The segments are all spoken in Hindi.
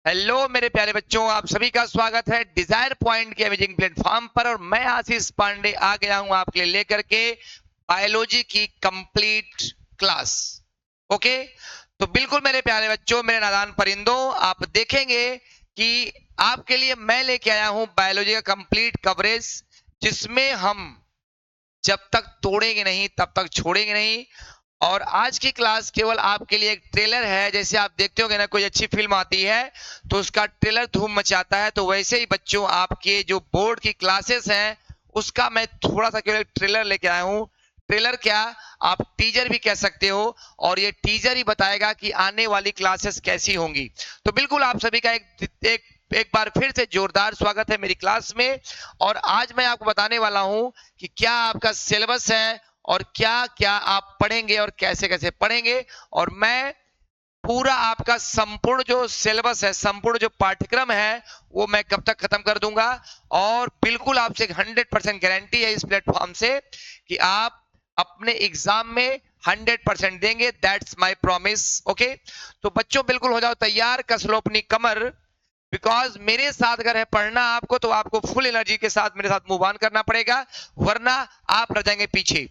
हेलो मेरे प्यारे बच्चों, आप सभी का स्वागत है डिजायर पॉइंट के अमेजिंग प्लेटफॉर्म पर। और मैं आशीष पांडे आ गया हूं आपके लिए लेकर के बायोलॉजी की कंप्लीट क्लास। ओके, तो बिल्कुल मेरे प्यारे बच्चों, मेरे नादान परिंदों, आप देखेंगे कि आपके लिए मैं लेके आया हूं बायोलॉजी का कंप्लीट कवरेज, जिसमें हम जब तक तोड़ेंगे नहीं तब तक छोड़ेंगे नहीं। और आज की क्लास केवल आपके लिए एक ट्रेलर है। जैसे आप देखते होंगे ना, कोई अच्छी फिल्म आती है तो उसका ट्रेलर धूम मचाता है, तो वैसे ही बच्चों आपके जो बोर्ड की क्लासेस हैं उसका मैं थोड़ा सा केवल ट्रेलर लेके आया हूँ। ट्रेलर क्या, आप टीजर भी कह सकते हो, और ये टीजर ही बताएगा कि आने वाली क्लासेस कैसी होंगी। तो बिल्कुल आप सभी का एक एक बार फिर से जोरदार स्वागत है मेरी क्लास में। और आज मैं आपको बताने वाला हूं कि क्या आपका सिलेबस है और क्या क्या आप पढ़ेंगे और कैसे कैसे पढ़ेंगे। और मैं पूरा आपका संपूर्ण जो सिलेबस है, संपूर्ण जो पाठ्यक्रम है, वो मैं कब तक खत्म कर दूंगा। और बिल्कुल आपसे 100% गारंटी है इस प्लेटफॉर्म से कि आप अपने एग्जाम में 100% देंगे। That's my promise. ओके, तो बच्चों बिल्कुल हो जाओ तैयार, कस लो अपनी कमर। बिकॉज मेरे साथ अगर है पढ़ना आपको, तो आपको फुल एनर्जी के साथ मेरे साथ मूव ऑन करना पड़ेगा, वरना आप रह जाएंगे पीछे।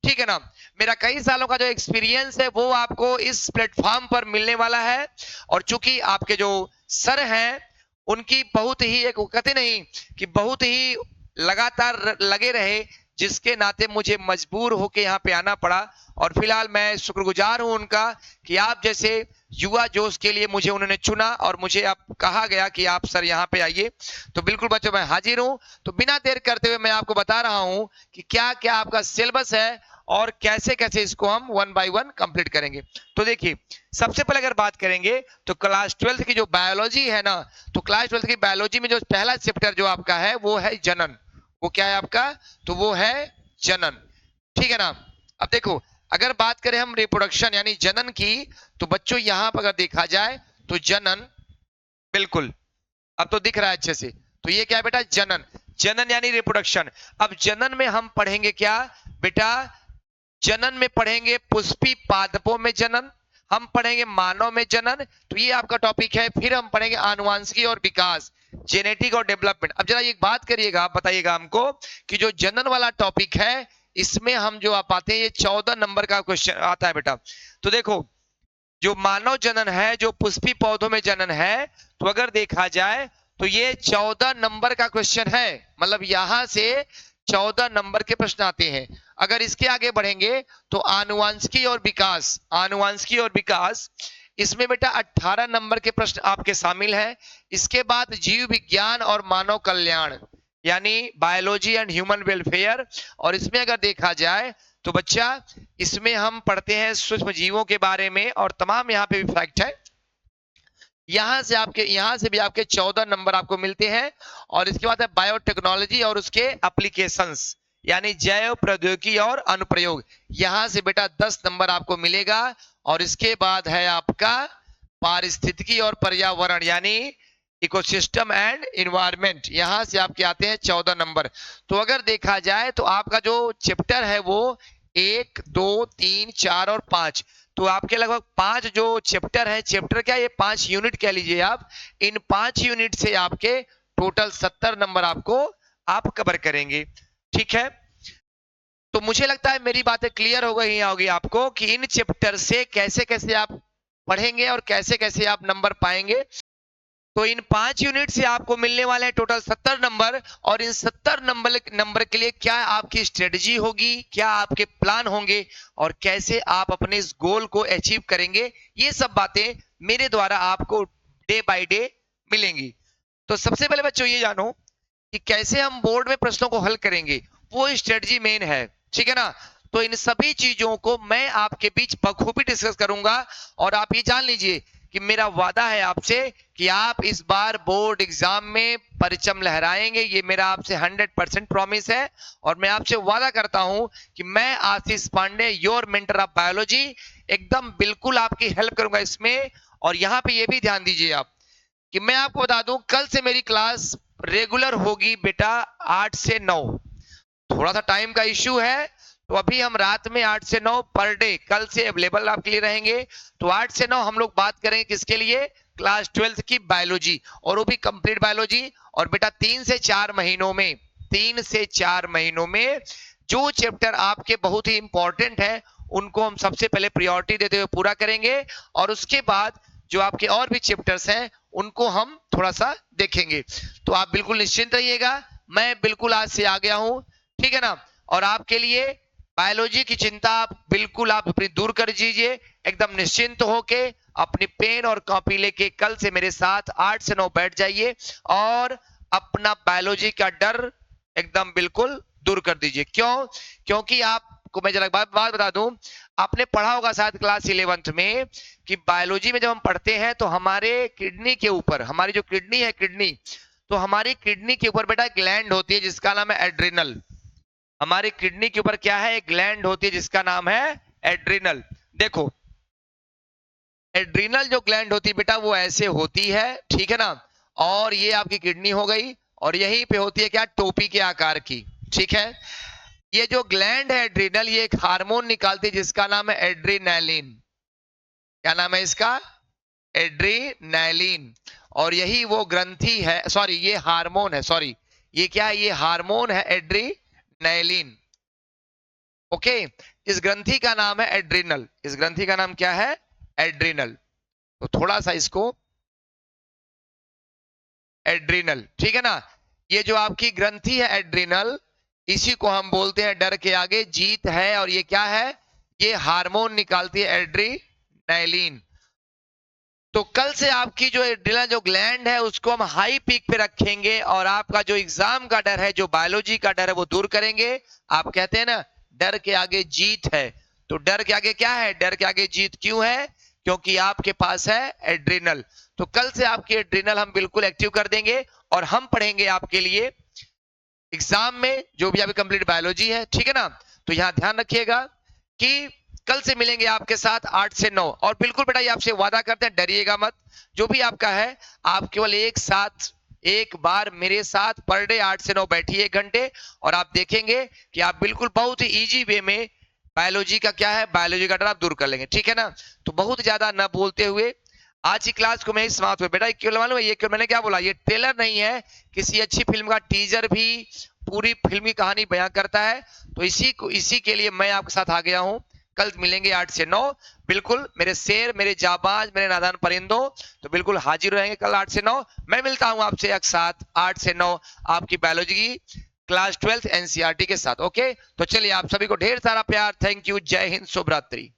ठीक है ना। मेरा कई सालों का जो एक्सपीरियंस है वो आपको इस प्लेटफॉर्म पर मिलने वाला है। और चूंकि आपके जो सर हैं उनकी बहुत ही एक, कहते नहीं कि बहुत ही लगातार लगे रहे, जिसके नाते मुझे मजबूर होकर यहाँ पे आना पड़ा। और फिलहाल मैं शुक्रगुजार हूं उनका कि आप जैसे युवा जोश के लिए मुझे उन्होंने चुना और मुझे आप कहा गया कि आप सर यहाँ पे आइए। तो बिल्कुल बच्चों मैं हाजिर हूं। तो बिना देर करते हुए मैं आपको बता रहा हूं कि क्या क्या आपका सिलेबस है और कैसे कैसे इसको हम वन बाय वन कंप्लीट करेंगे। तो देखिए, सबसे पहले अगर बात करेंगे तो क्लास 12th की जो बायोलॉजी है ना, तो क्लास 12th की बायोलॉजी में जो पहला चैप्टर जो आपका है वो है जनन। वो क्या है आपका, तो वो है जनन। ठीक है ना। अब देखो, अगर बात करें हम रिप्रोडक्शन यानी जनन की, तो बच्चों यहां पर अगर देखा जाए तो जनन, बिल्कुल अब तो दिख रहा है अच्छे से। तो ये क्या है बेटा, जनन। जनन यानी रिप्रोडक्शन। अब जनन में हम पढ़ेंगे क्या बेटा, जनन में पढ़ेंगे पुष्पी पादपों में जनन, हम पढ़ेंगे मानव में जनन। तो ये आपका टॉपिक है। फिर हम पढ़ेंगे आनुवांशिकी और विकास, जेनेटिक और डेवलपमेंट। अब जरा एक बात करिएगा, बताइएगा हमको कि जो जनन वाला टॉपिक है इसमें हम जो आप पाते हैं ये 14 नंबर का क्वेश्चन आता है बेटा। तो देखो, जो मानव जनन है, जो पुष्पी पौधों में जनन है, तो अगर देखा जाए तो ये 14 नंबर का क्वेश्चन है। मतलब यहां से 14 नंबर के प्रश्न आते हैं। अगर इसके आगे बढ़ेंगे तो आनुवांशिकी और विकास, आनुवांशिकी और विकास, इसमें बेटा 18 नंबर के प्रश्न आपके शामिल हैं। इसके बाद जीव विज्ञान और मानव कल्याण यानी बायोलॉजी एंड ह्यूमन वेलफेयर। और इसमें अगर देखा जाए तो बच्चा, इसमें हम पढ़ते हैं सूक्ष्म जीवों के बारे में और तमाम यहाँ पे भी फैक्ट है। यहां से भी आपके 14 नंबर आपको मिलते हैं। और इसके बाद है बायोटेक्नोलॉजी और उसके एप्लीकेशंस यानी जैव प्रौद्योगिकी और अनुप्रयोग। यहां से बेटा 10 नंबर आपको मिलेगा। और इसके बाद है आपका पारिस्थितिकी और पर्यावरण यानी इकोसिस्टम एंड इन्वायरमेंट। यहां से आपके आते हैं 14 नंबर। तो अगर देखा जाए तो आपका जो चैप्टर है वो 1, 2, 3, 4 और 5, तो आपके लगभग 5 जो चैप्टर है, चैप्टर क्या, ये 5 यूनिट कह लीजिए आप। इन 5 यूनिट से आपके टोटल 70 नंबर आपको आप कवर करेंगे। ठीक है। तो मुझे लगता है मेरी बातें क्लियर हो गई होगी आपको कि इन चैप्टर से कैसे कैसे आप पढ़ेंगे और कैसे कैसे आप नंबर पाएंगे। तो इन 5 यूनिट से आपको मिलने वाले हैं टोटल 70 नंबर। और इन 70 नंबर के लिए क्या आपकी स्ट्रेटजी होगी, क्या आपके प्लान होंगे और कैसे आप अपने इस गोल को अचीव करेंगे, ये सब बातें मेरे द्वारा आपको डे बाय डे मिलेंगी। तो सबसे पहले बच्चों ये जानो कि कैसे हम बोर्ड में प्रश्नों को हल करेंगे, वो स्ट्रेटजी मेन है। ठीक है ना। तो इन सभी चीजों को मैं आपके बीच बखूबी डिस्कस करूंगा। और आप ये जान लीजिए कि मेरा वादा है आपसे कि आप इस बार बोर्ड एग्जाम में परचम लहराएंगे। ये मेरा आपसे 100% प्रॉमिस है। और मैं आपसे वादा करता हूं कि मैं Ashish Pandey, your mentor of biology, एकदम बिल्कुल आपकी हेल्प करूंगा इसमें। और यहां पे ये भी ध्यान दीजिए आप कि मैं आपको बता दूं, कल से मेरी क्लास रेगुलर होगी बेटा 8 से 9। थोड़ा सा टाइम का इश्यू है, तो अभी हम रात में 8 से 9 पर डे कल से अवेलेबल आपके लिए रहेंगे। तो 8 से 9 हम लोग बात करेंगे किसके लिए, क्लास 12th की बायोलॉजी, और वो भी कंप्लीट बायोलॉजी। और बेटा 3 से 4 महीनों में जो चैप्टर आपके बहुत ही इंपॉर्टेंट है उनको हम सबसे पहले प्रायोरिटी देते हुए पूरा करेंगे, और उसके बाद जो आपके और भी चैप्टर्स हैं उनको हम थोड़ा सा देखेंगे। तो आप बिल्कुल निश्चिंत रहिएगा, मैं बिल्कुल आज से आ गया हूं, ठीक है ना। और आपके लिए बायोलॉजी की चिंता आप अपनी दूर कर दीजिए, एकदम निश्चिंत होके अपनी पेन और कॉपी लेके कल से मेरे साथ 8 से 9 बैठ जाइए और अपना बायोलॉजी का डर एकदम बिल्कुल दूर कर दीजिए। क्यों? क्योंकि आपको मैं जरा बात बता दूं, आपने पढ़ा होगा शायद क्लास 11th में कि बायोलॉजी में जब हम पढ़ते हैं तो हमारे किडनी के ऊपर, हमारी जो किडनी है तो हमारी किडनी के ऊपर बेटा ग्लैंड होती है जिसका नाम है एड्रिनल। हमारी किडनी के ऊपर क्या है? एक ग्लैंड होती है जिसका नाम है एड्रिनल। देखो, एड्रिनल जो ग्लैंड होती है बेटा वो ऐसे होती है, ठीक है ना। और ये आपकी किडनी हो गई, और यहीं पे होती है क्या? टोपी के आकार की, ठीक है। ये जो ग्लैंड है एड्रिनल, ये एक हार्मोन निकालती है जिसका नाम है एड्रीनैलिन। क्या नाम है इसका? एड्रीनैलिन। और यही वो ग्रंथि है, सॉरी ये हार्मोन है, सॉरी ये क्या है? ये हार्मोन है एड्रीनैलिन। ओके, इस ग्रंथि का नाम है एड्रिनल। इस ग्रंथि का नाम क्या है? एड्रिनल। तो थोड़ा सा इसको, एड्रिनल, ठीक है ना। ये जो आपकी ग्रंथि है एड्रिनल, इसी को हम बोलते हैं डर के आगे जीत है। और ये क्या है? ये हार्मोन निकालती है एड्रीनैलिन। तो कल से आपकी जो एड्रिनल जो ग्लैंड है उसको हम हाई पीक पे रखेंगे, और आपका जो एग्जाम का डर है, जो बायोलॉजी का डर है, वो दूर करेंगे। आप कहते हैं ना डर के आगे जीत है, तो डर के आगे क्या है? डर के आगे जीत क्यों है? क्योंकि आपके पास है एड्रिनल। तो कल से आपकी एड्रिनल हम बिल्कुल एक्टिव कर देंगे, और हम पढ़ेंगे आपके लिए एग्जाम में जो भी आपकी कंप्लीट बायोलॉजी है, ठीक है ना। तो यहां ध्यान रखिएगा कि कल से मिलेंगे आपके साथ 8 से 9। और बिल्कुल बेटा ये आपसे वादा करते हैं, डरिएगा मत। जो भी आपका है, आप केवल एक बार मेरे साथ पर डे 8 से 9 बैठिए 1 घंटे, और आप देखेंगे कि आप बिल्कुल बहुत ही इजी वे में बायोलॉजी का क्या है, बायोलॉजी का डर आप दूर कर लेंगे, ठीक है ना। तो बहुत ज्यादा न बोलते हुए आज की क्लास को मैं समाप्त हुआ। बेटा केवल मालूम है, ये केवल मैंने क्या बोला, ये ट्रेलर नहीं है, किसी अच्छी फिल्म का टीजर भी पूरी फिल्म की कहानी बयां करता है। तो इसी के लिए मैं आपके साथ आ गया हूं। कल मिलेंगे 8 से 9, बिल्कुल मेरे शेर, मेरे जाबाज, मेरे नादान परिंदों, तो बिल्कुल हाजिर रहेंगे कल 8 से 9। मैं मिलता हूं आपसे एक साथ 8 से 9 आपकी बायोलॉजी की क्लास 12 एनसीईआरटी के साथ। ओके, तो चलिए आप सभी को ढेर सारा प्यार, थैंक यू, जय हिंद, शुभ रात्रि।